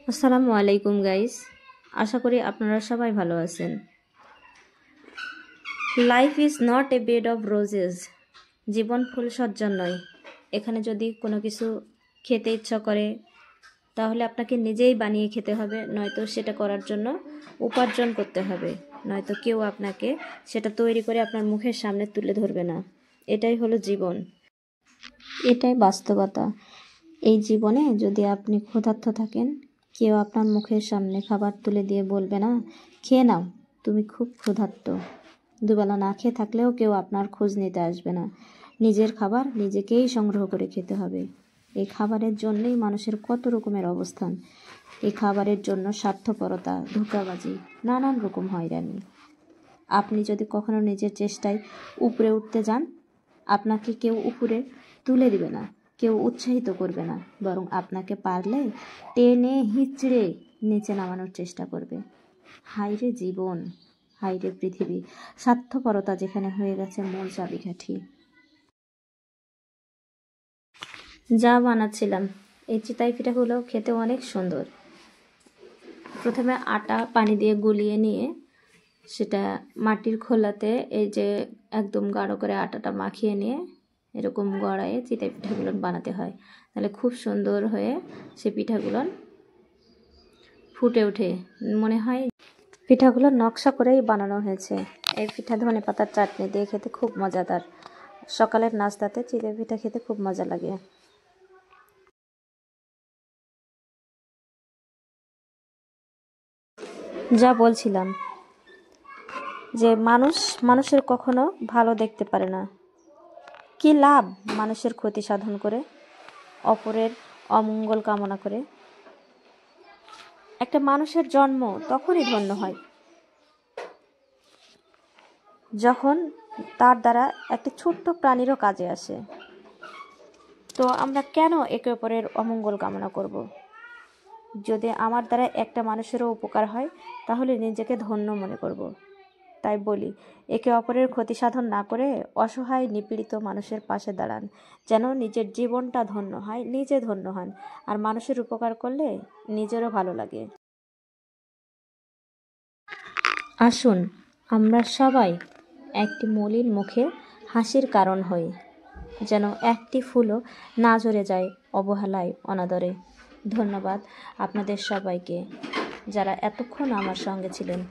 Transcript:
আসসালামু আলাইকুম গাইস, আশা করি আপনারা সবাই ভালো আছেন। Life is not a bed of roses. জীবন ফুলসজ্জার নয়। এখানে যদি কোনো কিছু খেতে ইচ্ছা করে তাহলে আপনাকে নিজেই বানিয়ে খেতে হবে, নয়তো সেটা করার জন্য উপার্জন করতে হবে, নয়তো কেউ আপনাকে সেটা তৈরি করে আপনার মুখের সামনে তুলে ধরবে না। এটাই হলো জীবন, এটাই বাস্তবতা। এই জীবনে যদি আপনি ক্ষুধার্ত থাকেন, কেউ আপনার মুখের সামনে খাবার তুলে দিয়ে বলবে না খেয়ে নাও, তুমি খুব ক্ষুধার্ত। দুবেলা না খেয়ে থাকলেও কেউ আপনার খোঁজ নিতে আসবে না। নিজের খাবার নিজেকেই সংগ্রহ করে খেতে হবে। এই খাবারের জন্যই মানুষের কত রকমের অবস্থান। এই খাবারের জন্য স্বার্থপরতা, ধোঁকাবাজি, নানান রকম হয়রানি। আপনি যদি কখনো নিজের চেষ্টায় উপরে উঠতে যান, আপনাকে কেউ উপরে তুলে দিবে না, কেউ উৎসাহিত করবে না, বরং আপনাকে পারলে টেনে হিচড়ে নিচে নামানোর চেষ্টা করবে। হায়রে জীবন, হায়রে পৃথিবী, স্বার্থপরতা যেখানে হয়ে গেছে মূল চাবিকাঠি। যা বানাচ্ছিলাম, এই চিতাই পিঠাগুলো খেতে অনেক সুন্দর। প্রথমে আটা পানি দিয়ে গুলিয়ে নিয়ে সেটা মাটির খোলাতে এই যে একদম গাঢ় করে আটাটা মাখিয়ে নিয়ে এরকম গড়ায়ে চিতাই পিঠাগুলো বানাতে হয়। তাহলে খুব সুন্দর হয়ে সে পিঠাগুলো ফুটে ওঠে, মনে হয় পিঠাগুলো নকশা করেই বানানো হয়েছে। এই পিঠা ধনেপাতার চাটনি দিয়ে খেতে খুব মজাদার। সকালের নাস্তাতে চিতই পিঠা খেতে খুব মজা লাগে। যা বলছিলাম যে মানুষের কখনো ভালো দেখতে পারে না। কি লাভ মানুষের ক্ষতি সাধন করে, অপরের অমঙ্গল কামনা করে? একটা মানুষের জন্ম তখনই ধন্য হয় যখন তার দ্বারা একটা ছোট্ট প্রাণীরও কাজে আসে। তো আমরা কেন একে অপরের অমঙ্গল কামনা করব? যদি আমার দ্বারা একটা মানুষেরও উপকার হয় তাহলে নিজেকে ধন্য মনে করব। তাই বলি, একে অপরের ক্ষতি সাধন না করে অসহায় নিপীড়িত মানুষের পাশে দাঁড়ান, যেন নিজের জীবনটা ধন্য হয়, নিজে ধন্য হন, আর মানুষের উপকার করলে নিজেরও ভালো লাগে। আসুন আমরা সবাই একটি মলিন মুখে হাসির কারণ হই, যেন একটি ফুলও না ঝরে যায় অবহেলায়, অনাদরে। ধন্যবাদ আপনাদের সবাইকে যারা এতক্ষণ আমার সঙ্গে ছিলেন।